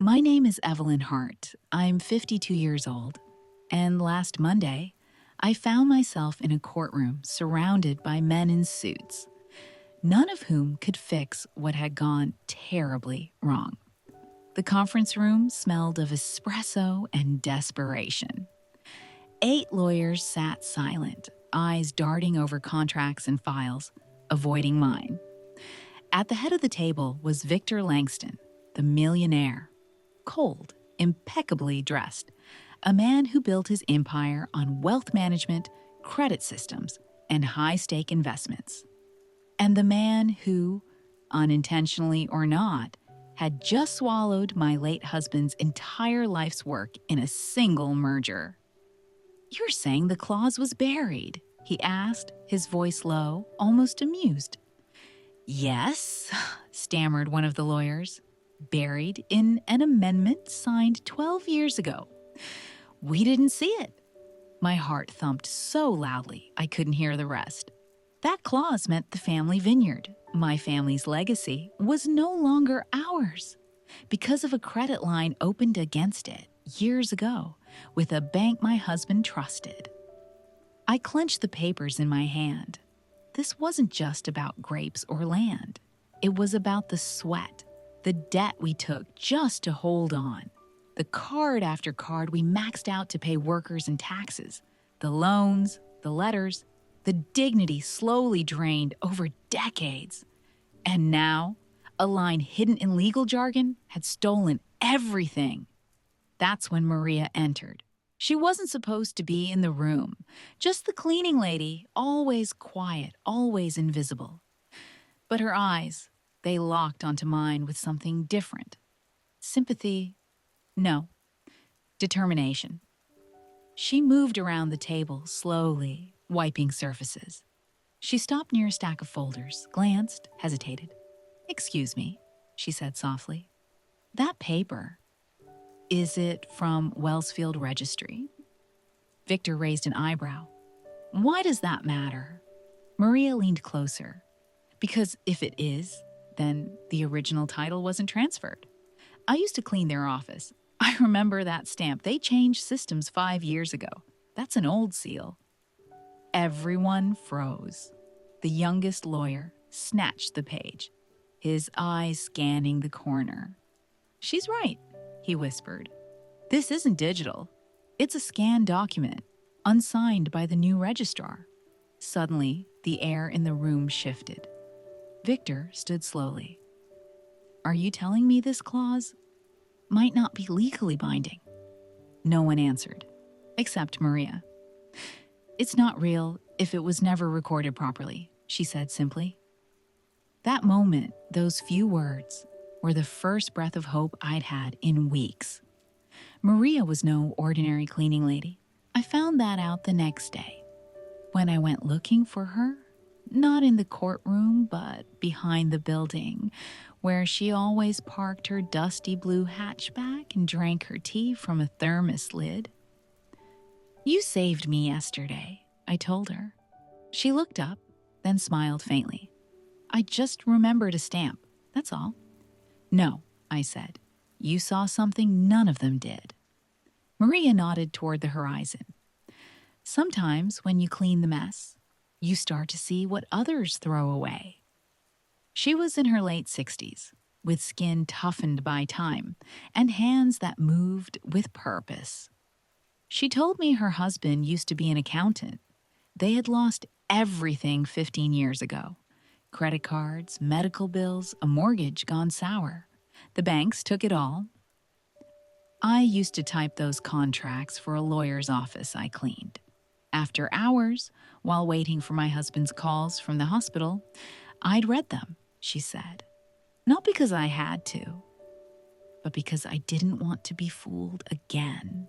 My name is Evelyn Hart. I'm 52 years old. And last Monday, I found myself in a courtroom surrounded by men in suits, none of whom could fix what had gone terribly wrong. The conference room smelled of espresso and desperation. 8 lawyers sat silent, eyes darting over contracts and files, avoiding mine. At the head of the table was Victor Langston, the millionaire, cold, impeccably dressed, a man who built his empire on wealth management, credit systems, and high-stake investments. And the man who, unintentionally or not, had just swallowed my late husband's entire life's work in a single merger. "You're saying the clause was buried?" he asked, his voice low, almost amused. "Yes," stammered one of the lawyers, "buried in an amendment signed 12 years ago. We didn't see it." My heart thumped so loudly I couldn't hear the rest. That clause meant the family vineyard, my family's legacy, was no longer ours because of a credit line opened against it years ago with a bank my husband trusted. I clenched the papers in my hand. This wasn't just about grapes or land. It was about the sweat, the debt we took just to hold on, the card after card we maxed out to pay workers and taxes, the loans, the letters, the dignity slowly drained over decades. And now, a line hidden in legal jargon had stolen everything. That's when Maria entered. She wasn't supposed to be in the room, just the cleaning lady, always quiet, always invisible. But her eyes, they locked onto mine with something different. Sympathy? No. Determination. She moved around the table slowly, wiping surfaces. She stopped near a stack of folders, glanced, hesitated. "Excuse me," she said softly. "That paper, is it from Wellsfield Registry?" Victor raised an eyebrow. "Why does that matter?" Maria leaned closer. "Because if it is, then the original title wasn't transferred. I used to clean their office. I remember that stamp. They changed systems 5 years ago. That's an old seal." Everyone froze. The youngest lawyer snatched the page, his eyes scanning the corner. "She's right," he whispered. "This isn't digital. It's a scanned document, unsigned by the new registrar." Suddenly, the air in the room shifted. Victor stood slowly. "Are you telling me this clause might not be legally binding?" No one answered, except Maria. "It's not real if it was never recorded properly," she said simply. That moment, those few words, were the first breath of hope I'd had in weeks. Maria was no ordinary cleaning lady. I found that out the next day, when I went looking for her, not in the courtroom, but behind the building, where she always parked her dusty blue hatchback and drank her tea from a thermos lid. "You saved me yesterday," I told her. She looked up, then smiled faintly. "I just remembered a stamp, that's all." "No," I said. "You saw something none of them did." Maria nodded toward the horizon. "Sometimes when you clean the mess, you start to see what others throw away." She was in her late 60s, with skin toughened by time and hands that moved with purpose. She told me her husband used to be an accountant. They had lost everything 15 years ago. Credit cards, medical bills, a mortgage gone sour. The banks took it all. I used to type those contracts for a lawyer's office I cleaned. After hours, while waiting for my husband's calls from the hospital, I'd read them, she said. Not because I had to, but because I didn't want to be fooled again.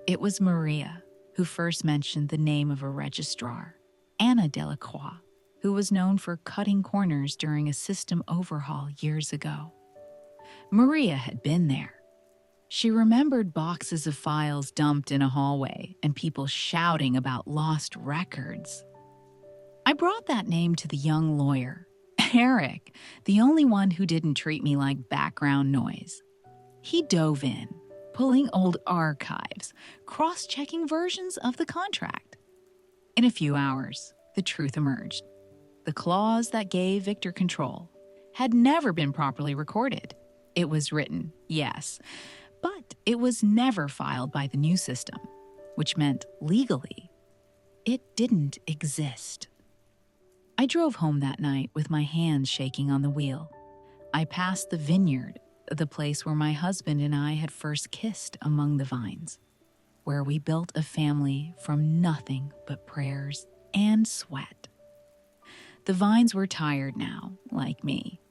It was Maria who first mentioned the name of a registrar, Anna Delacroix, who was known for cutting corners during a system overhaul years ago. Maria had been there. She remembered boxes of files dumped in a hallway and people shouting about lost records. I brought that name to the young lawyer, Eric, the only one who didn't treat me like background noise. He dove in, pulling old archives, cross-checking versions of the contract. In a few hours, the truth emerged. The clause that gave Victor control had never been properly recorded. It was written, yes, but it was never filed by the new system, which meant legally, it didn't exist. I drove home that night with my hands shaking on the wheel. I passed the vineyard, the place where my husband and I had first kissed among the vines, where we built a family from nothing but prayers and sweat. The vines were tired now, like me,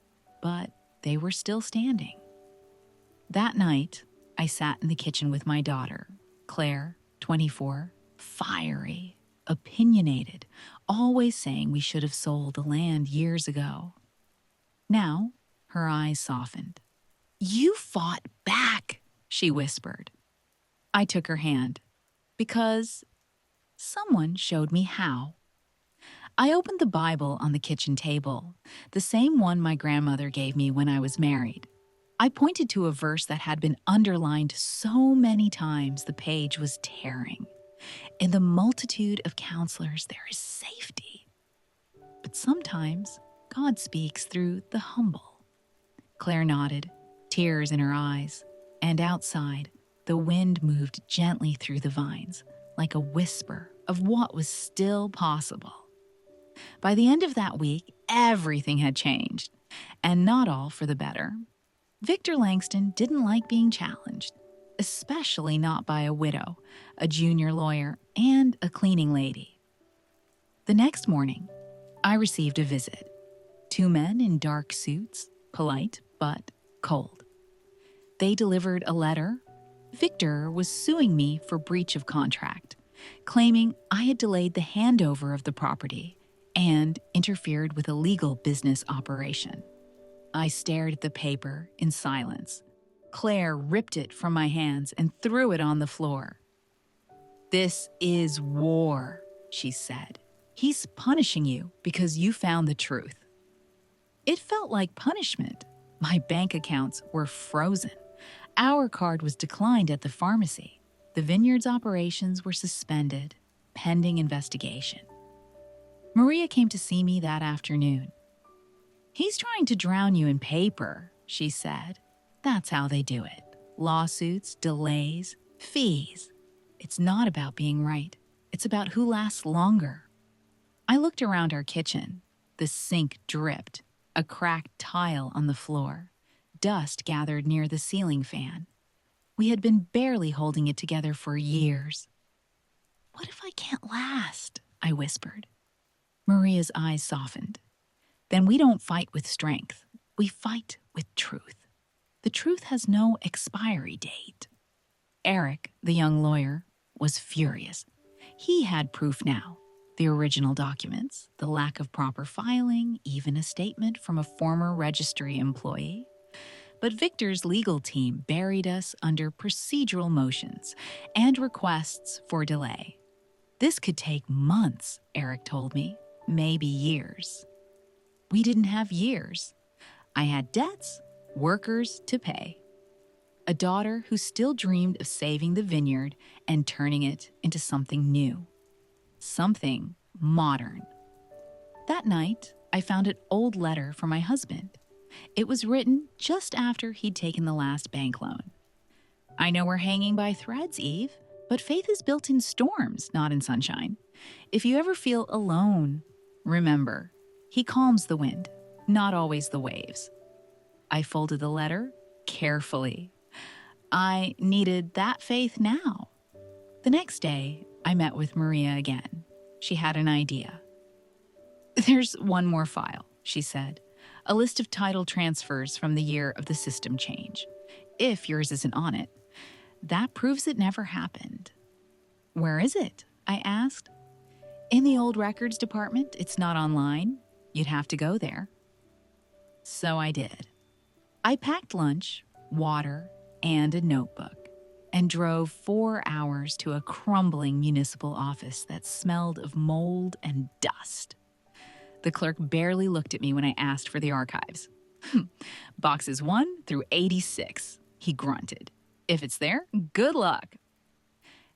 but they were still standing. That night, I sat in the kitchen with my daughter, Claire, 24, fiery, opinionated, always saying we should have sold the land years ago. Now, her eyes softened. "You fought back," she whispered. I took her hand, because someone showed me how. I opened the Bible on the kitchen table, the same one my grandmother gave me when I was married. I pointed to a verse that had been underlined so many times the page was tearing. In the multitude of counselors, there is safety. But sometimes God speaks through the humble. Claire nodded, tears in her eyes, and outside, the wind moved gently through the vines, like a whisper of what was still possible. By the end of that week, everything had changed, and not all for the better. Victor Langston didn't like being challenged, especially not by a widow, a junior lawyer, and a cleaning lady. The next morning, I received a visit. 2 men in dark suits, polite but cold. They delivered a letter. Victor was suing me for breach of contract, claiming I had delayed the handover of the property and interfered with a legal business operation. I stared at the paper in silence. Claire ripped it from my hands and threw it on the floor. "This is war," she said. "He's punishing you because you found the truth." It felt like punishment. My bank accounts were frozen. Our card was declined at the pharmacy. The vineyard's operations were suspended, pending investigation. Maria came to see me that afternoon. "He's trying to drown you in paper," she said. "That's how they do it. Lawsuits, delays, fees. It's not about being right. It's about who lasts longer." I looked around our kitchen. The sink dripped, a cracked tile on the floor. Dust gathered near the ceiling fan. We had been barely holding it together for years. "What if I can't last?" I whispered. Maria's eyes softened. "Then we don't fight with strength. We fight with truth. The truth has no expiry date." Eric, the young lawyer, was furious. He had proof now. The original documents, the lack of proper filing, even a statement from a former registry employee. But Victor's legal team buried us under procedural motions and requests for delay. This could take months, Eric told me, maybe years. We didn't have years. I had debts, workers to pay. A daughter who still dreamed of saving the vineyard and turning it into something new. Something modern. That night, I found an old letter from my husband. It was written just after he'd taken the last bank loan. "I know we're hanging by threads, Eve, but faith is built in storms, not in sunshine. If you ever feel alone, remember, he calms the wind, not always the waves." I folded the letter carefully. I needed that faith now. The next day, I met with Maria again. She had an idea. "There's one more file," she said. "A list of title transfers from the year of the system change. If yours isn't on it, that proves it never happened." "Where is it?" I asked. "In the old records department. It's not online. You'd have to go there." So I did. I packed lunch, water, and a notebook, and drove 4 hours to a crumbling municipal office that smelled of mold and dust. The clerk barely looked at me when I asked for the archives. "Boxes 1 through 86, he grunted. If it's there, good luck.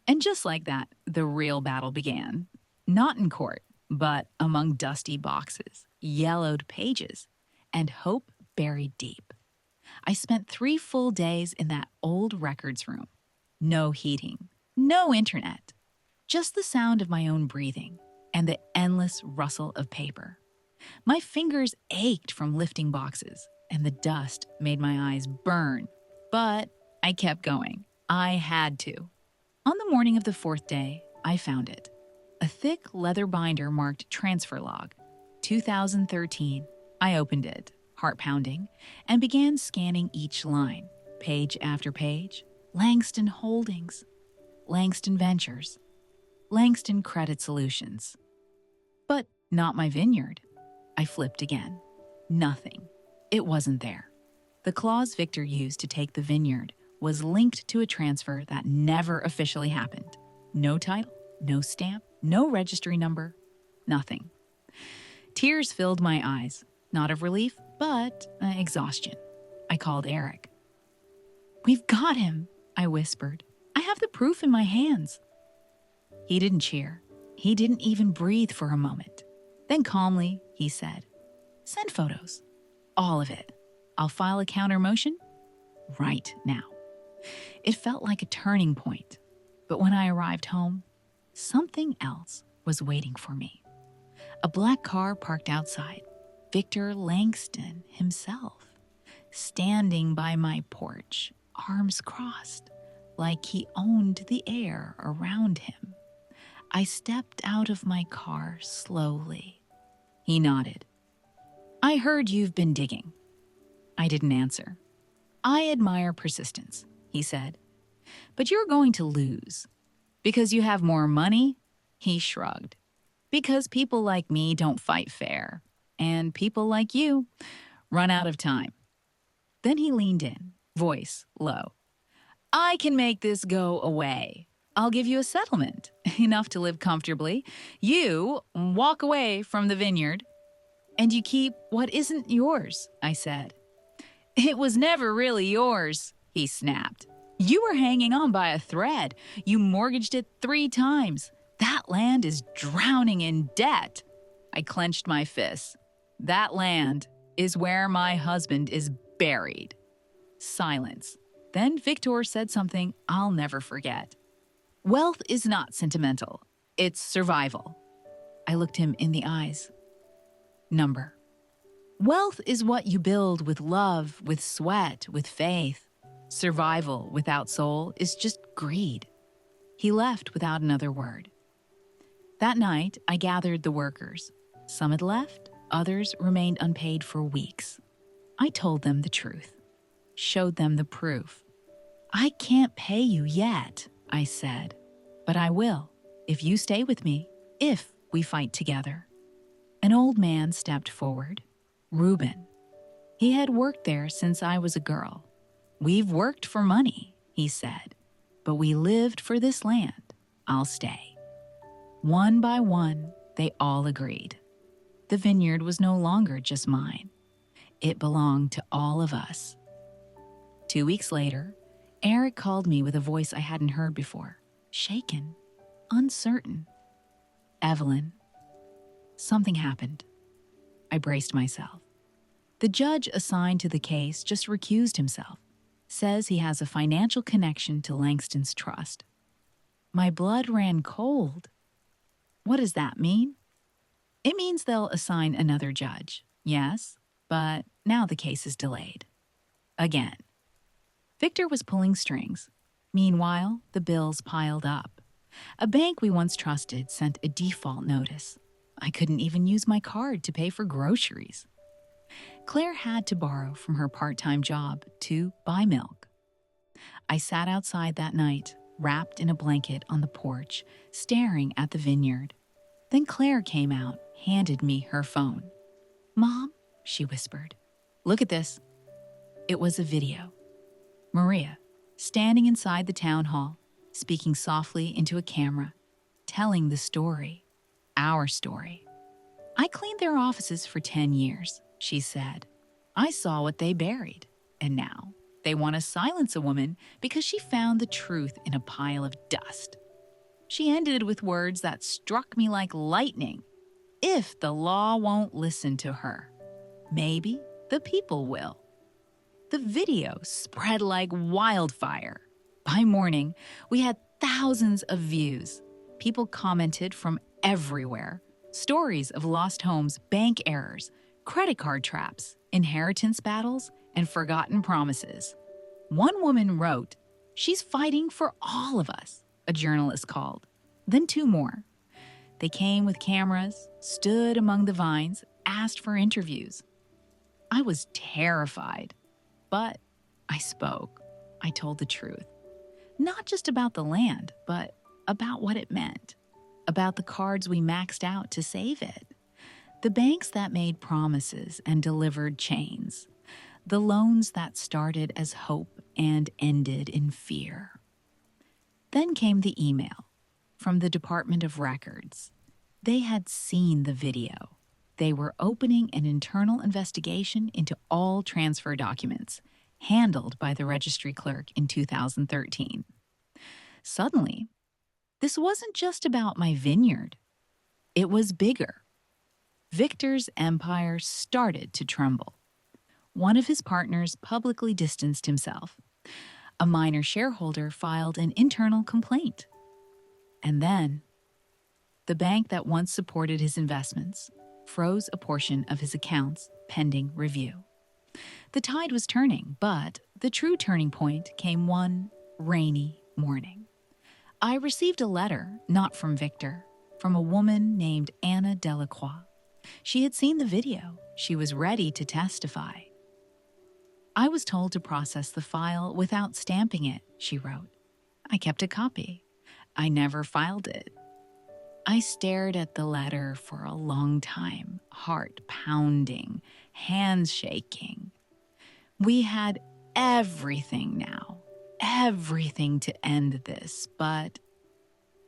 And just like that, the real battle began. Not in court, but among dusty boxes, yellowed pages, and hope buried deep. I spent 3 full days in that old records room. No heating, no internet, just the sound of my own breathing and the endless rustle of paper. My fingers ached from lifting boxes, and the dust made my eyes burn. But I kept going. I had to. On the morning of the 4th day, I found it. A thick leather binder marked transfer log, 2013. I opened it, heart pounding, and began scanning each line, page after page. Langston Holdings, Langston Ventures, Langston Credit Solutions. But not my vineyard. I flipped again. Nothing. It wasn't there. The clause Victor used to take the vineyard was linked to a transfer that never officially happened. No title, no stamp, no registry number, nothing. Tears filled my eyes, not of relief, but exhaustion. I called Eric. "We've got him," I whispered. "I have the proof in my hands." He didn't cheer. He didn't even breathe for a moment. Then calmly, he said, "Send photos. All of it. I'll file a counter motion right now." It felt like a turning point. But when I arrived home, something else was waiting for me. A black car parked outside. Victor Langston himself, standing by my porch, arms crossed, like he owned the air around him. I stepped out of my car slowly. He nodded. "I heard you've been digging." I didn't answer. "I admire persistence," he said. "But you're going to lose. Because you have more money?" He shrugged. "Because people like me don't fight fair. And people like you run out of time." Then he leaned in, voice low. "I can make this go away. I'll give you a settlement, enough to live comfortably. You walk away from the vineyard, and you keep what isn't yours," I said. "It was never really yours," he snapped. "You were hanging on by a thread. You mortgaged it 3 times. That land is drowning in debt." I clenched my fists. "That land is where my husband is buried." Silence. Then Victor said something I'll never forget. "Wealth is not sentimental. It's survival." I looked him in the eyes. Number. Wealth is what you build with love, with sweat, with faith. Survival without soul is just greed. He left without another word. That night, I gathered the workers. Some had left, others remained unpaid for weeks. I told them the truth, showed them the proof. "I can't pay you yet," I said, "but I will, if you stay with me, if we fight together." An old man stepped forward. Reuben. He had worked there since I was a girl. "We've worked for money," he said, "but we lived for this land. I'll stay." One by one, they all agreed. The vineyard was no longer just mine. It belonged to all of us. 2 weeks later, Eric called me with a voice I hadn't heard before, shaken, uncertain. "Evelyn." Something happened. I braced myself. "The judge assigned to the case just recused himself. Says he has a financial connection to Langston's trust." My blood ran cold. What does that mean? It means they'll assign another judge, yes, but now the case is delayed. Again. Victor was pulling strings. Meanwhile, the bills piled up. A bank we once trusted sent a default notice. I couldn't even use my card to pay for groceries. Claire had to borrow from her part-time job to buy milk. I sat outside that night, wrapped in a blanket on the porch, staring at the vineyard. Then Claire came out, handed me her phone. "Mom," she whispered, "look at this." It was a video. Maria, standing inside the town hall, speaking softly into a camera, telling the story, our story. "I cleaned their offices for 10 years, she said. "I saw what they buried, and now They want to silence a woman because she found the truth in a pile of dust. She ended with words that struck me like lightning. If the law won't listen to her, maybe the people will. The video spread like wildfire. By morning, we had thousands of views. People commented from everywhere. Stories of lost homes, bank errors, credit card traps, inheritance battles, and forgotten promises. One woman wrote, "She's fighting for all of us," a journalist called. Then two more. They came with cameras, stood among the vines, asked for interviews. I was terrified, but I spoke. I told the truth. Not just about the land, but about what it meant. About the cards we maxed out to save it. The banks that made promises and delivered chains. The loans that started as hope and ended in fear. Then came the email from the Department of Records. They had seen the video. They were opening an internal investigation into all transfer documents handled by the registry clerk in 2013. Suddenly, this wasn't just about my vineyard. It was bigger. Victor's empire started to tremble. One of his partners publicly distanced himself. A minor shareholder filed an internal complaint. And then, the bank that once supported his investments froze a portion of his accounts pending review. The tide was turning, but the true turning point came one rainy morning. I received a letter, not from Victor, from a woman named Anna Delacroix. She had seen the video. She was ready to testify. "I was told to process the file without stamping it," she wrote. "I kept a copy. I never filed it." I stared at the letter for a long time, heart pounding, hands shaking. We had everything now, everything to end this, but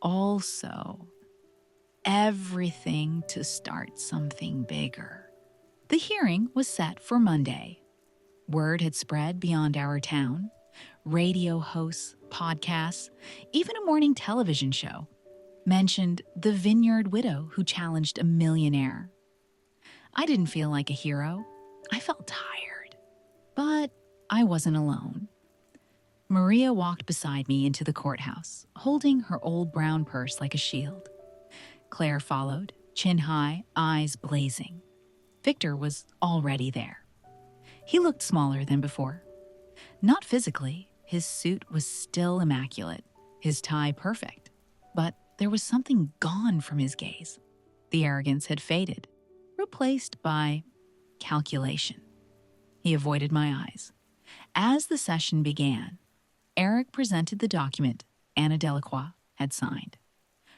also everything to start something bigger. The hearing was set for Monday. Word had spread beyond our town. Radio hosts, podcasts, even a morning television show mentioned the vineyard widow who challenged a millionaire. I didn't feel like a hero. I felt tired. But I wasn't alone. Maria walked beside me into the courthouse, holding her old brown purse like a shield. Claire followed, chin high, eyes blazing. Victor was already there. He looked smaller than before. Not physically, his suit was still immaculate, his tie perfect. But there was something gone from his gaze. The arrogance had faded, replaced by calculation. He avoided my eyes. As the session began, Eric presented the document Anna Delacroix had signed.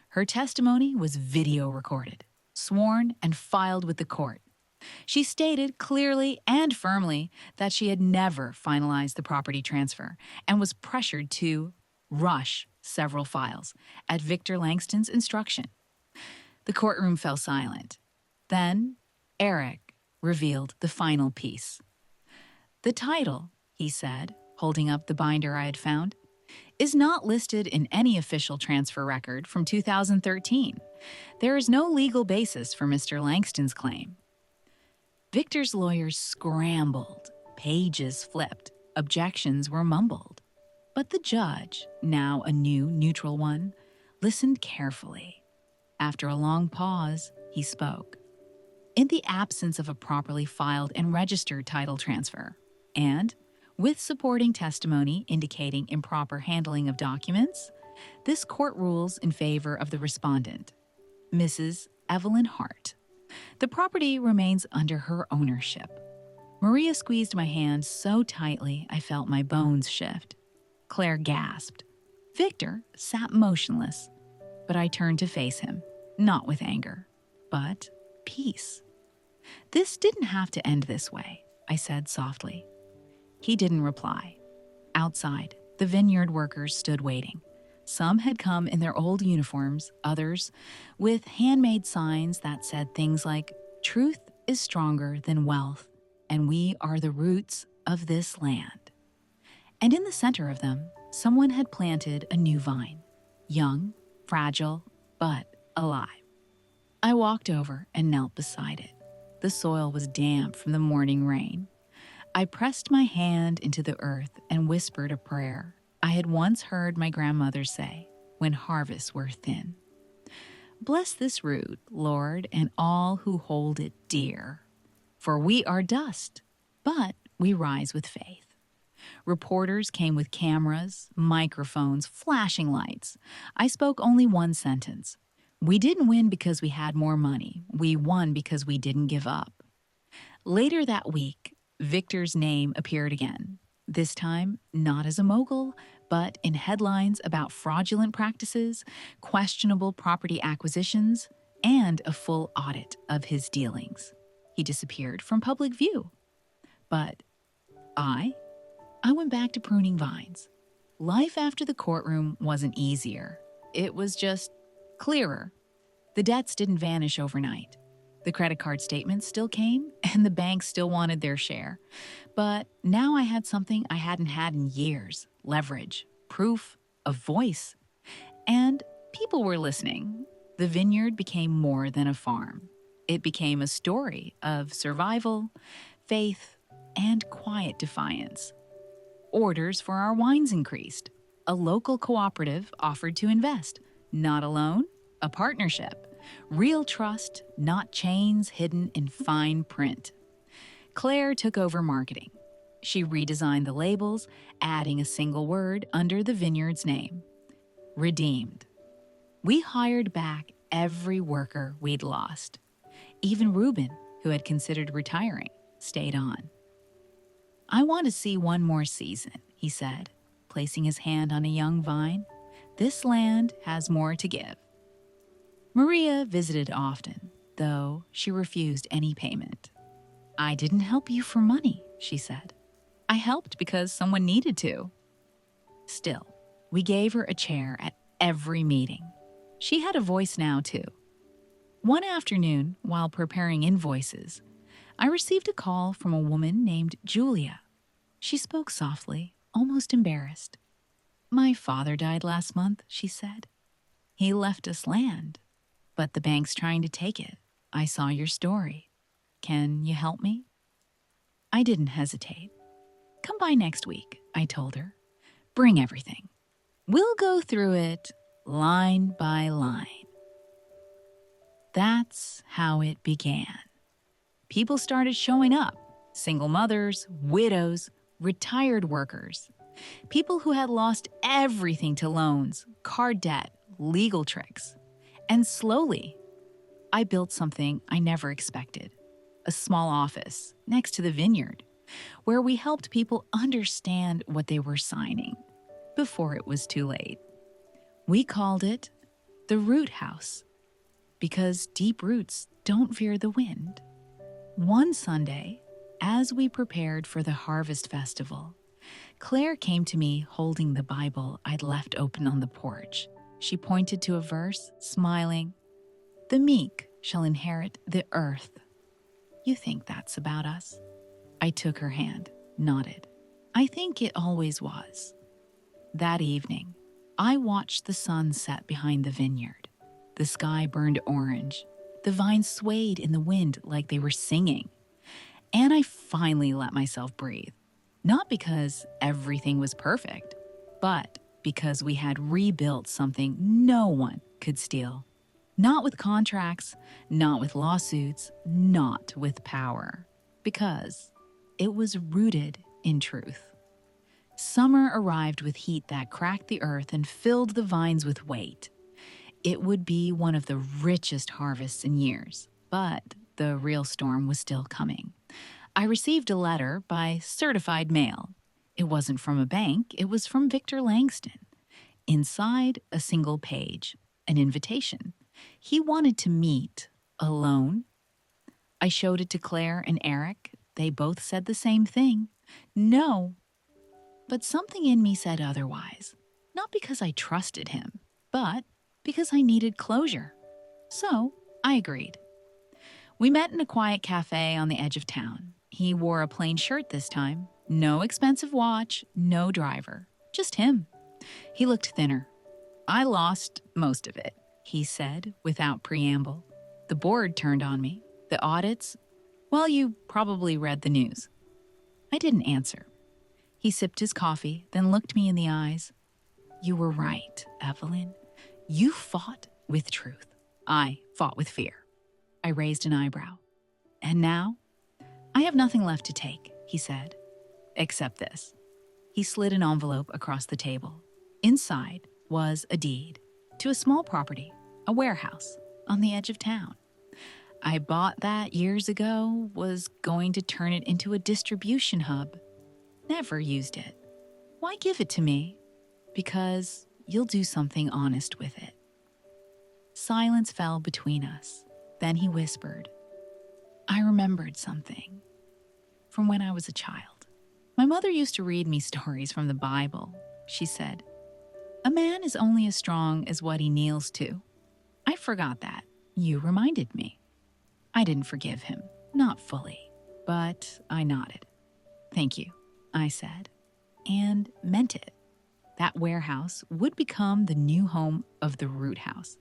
Her testimony was video recorded, sworn, and filed with the court. She stated clearly and firmly that she had never finalized the property transfer and was pressured to rush several files at Victor Langston's instruction. The courtroom fell silent. Then Eric revealed the final piece. "The title," he said, holding up the binder I had found, "is not listed in any official transfer record from 2013. There is no legal basis for Mr. Langston's claim." Victor's lawyers scrambled, pages flipped, objections were mumbled. But the judge, now a new, neutral one, listened carefully. After a long pause, he spoke. In the absence of a properly filed and registered title transfer, and with supporting testimony indicating improper handling of documents, this court rules in favor of the respondent, Mrs. Evelyn Hart. The property remains under her ownership. Maria squeezed my hand so tightly I felt my bones shift. Claire gasped. Victor sat motionless, but I turned to face him, not with anger, but peace. "This didn't have to end this way," I said softly. He didn't reply. Outside, the vineyard workers stood waiting. Some had come in their old uniforms, others with handmade signs that said things like, "Truth is stronger than wealth, and we are the roots of this land." And in the center of them, someone had planted a new vine, young, fragile, but alive. I walked over and knelt beside it. The soil was damp from the morning rain. I pressed my hand into the earth and whispered a prayer I had once heard my grandmother say when harvests were thin. Bless this root, Lord, and all who hold it dear. For we are dust, but we rise with faith. Reporters came with cameras, microphones, flashing lights. I spoke only one sentence. We didn't win because we had more money. We won because we didn't give up. Later that week, Victor's name appeared again. This time, not as a mogul, but in headlines about fraudulent practices, questionable property acquisitions, and a full audit of his dealings. He disappeared from public view. But I went back to pruning vines. Life after the courtroom wasn't easier. It was just clearer. The debts didn't vanish overnight. The credit card statements still came, and the banks still wanted their share. But now I had something I hadn't had in years: leverage, proof, a voice. And people were listening. The vineyard became more than a farm. It became a story of survival, faith, and quiet defiance. Orders for our wines increased. A local cooperative offered to invest. Not a loan, a partnership. Real trust, not chains hidden in fine print. Claire took over marketing. She redesigned the labels, adding a single word under the vineyard's name: redeemed. We hired back every worker we'd lost. Even Reuben, who had considered retiring, stayed on. I want to see one more season, he said, placing his hand on a young vine. This land has more to give. Maria visited often, though she refused any payment. I didn't help you for money, she said. I helped because someone needed to. Still, we gave her a chair at every meeting. She had a voice now, too. One afternoon, while preparing invoices, I received a call from a woman named Julia. She spoke softly, almost embarrassed. My father died last month, she said. He left us land, but the bank's trying to take it. I saw your story. Can you help me? I didn't hesitate. Come by next week, I told her. Bring everything. We'll go through it line by line. That's how it began. People started showing up. Single mothers, widows, retired workers. People who had lost everything to loans, card debt, legal tricks. And slowly, I built something I never expected. A small office next to the vineyard, where we helped people understand what they were signing before it was too late. We called it the Root House, because deep roots don't fear the wind. One Sunday, as we prepared for the Harvest Festival, Claire came to me holding the Bible I'd left open on the porch. She pointed to a verse, smiling. The meek shall inherit the earth. You think that's about us? I took her hand, nodded. I think it always was. That evening, I watched the sun set behind the vineyard. The sky burned orange. The vines swayed in the wind like they were singing. And I finally let myself breathe. Not because everything was perfect, but because we had rebuilt something no one could steal. Not with contracts, not with lawsuits, not with power. Because it was rooted in truth. Summer arrived with heat that cracked the earth and filled the vines with weight. It would be one of the richest harvests in years, but the real storm was still coming. I received a letter by certified mail. It wasn't from a bank, it was from Victor Langston. Inside, a single page, an invitation. He wanted to meet alone. I showed it to Claire and Eric. They both said the same thing. No. But something in me said otherwise. Not because I trusted him, but because I needed closure. So I agreed. We met in a quiet cafe on the edge of town. He wore a plain shirt this time, No expensive watch, no driver, just him. He looked thinner. I lost most of it, he said without preamble. The board turned on me. The audits, well, you probably read the news. I didn't answer. He sipped his coffee, then looked me in the eyes. You were right, Evelyn. You fought with truth. I fought with fear. I raised an eyebrow. And now? I have nothing left to take, he said. Except this. He slid an envelope across the table. Inside was a deed to a small property, a warehouse on the edge of town. I bought that years ago, was going to turn it into a distribution hub. Never used it. Why give it to me? Because you'll do something honest with it. Silence fell between us. Then he whispered, I remembered something from when I was a child. My mother used to read me stories from the Bible. She said, a man is only as strong as what he kneels to. I forgot that. You reminded me. I didn't forgive him, not fully, but I nodded. Thank you, I said, and meant it. That warehouse would become the new home of the Root House.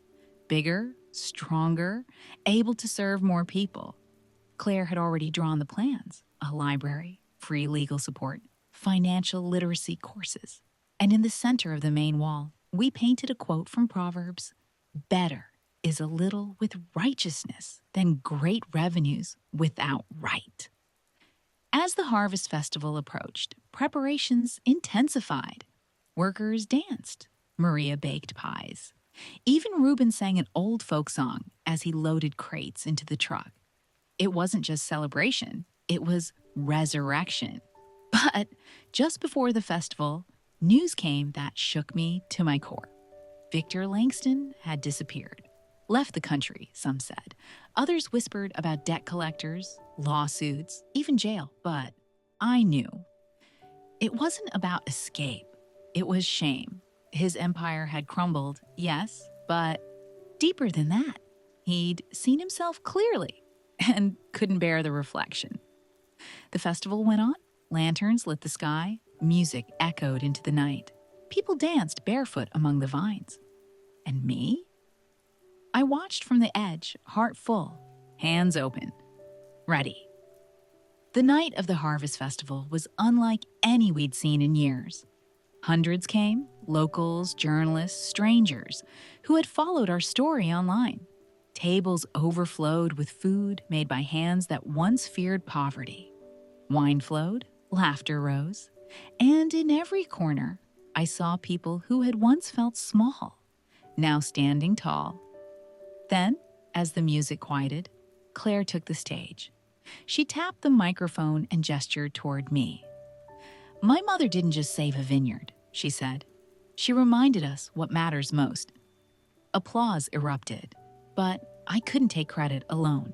Bigger, stronger, able to serve more people. Claire had already drawn the plans, a library, free legal support, financial literacy courses. And in the center of the main wall, we painted a quote from Proverbs, better is a little with righteousness than great revenues without right. As the Harvest Festival approached, preparations intensified. Workers danced. Maria baked pies. Even Reuben sang an old folk song as he loaded crates into the truck. It wasn't just celebration, it was resurrection. But just before the festival, news came that shook me to my core. Victor Langston had disappeared. Left the country, some said. Others whispered about debt collectors, lawsuits, even jail. But I knew. It wasn't about escape. It was shame. His empire had crumbled, yes, but deeper than that. He'd seen himself clearly and couldn't bear the reflection. The festival went on. Lanterns lit the sky. Music echoed into the night. People danced barefoot among the vines. And me? I watched from the edge, heart full, hands open, ready. The night of the Harvest Festival was unlike any we'd seen in years. Hundreds came, locals, journalists, strangers, who had followed our story online. Tables overflowed with food made by hands that once feared poverty. Wine flowed, laughter rose, and in every corner, I saw people who had once felt small, now standing tall. Then, as the music quieted, Claire took the stage. She tapped the microphone and gestured toward me. My mother didn't just save a vineyard, she said. She reminded us what matters most. Applause erupted, but I couldn't take credit alone.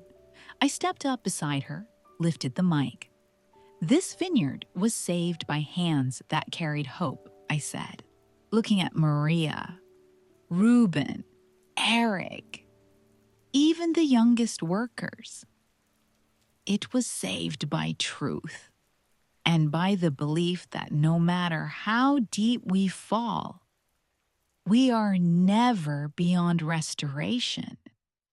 I stepped up beside her, lifted the mic. This vineyard was saved by hands that carried hope, I said, looking at Maria, Reuben, Eric, even the youngest workers. It was saved by truth and by the belief that no matter how deep we fall, we are never beyond restoration.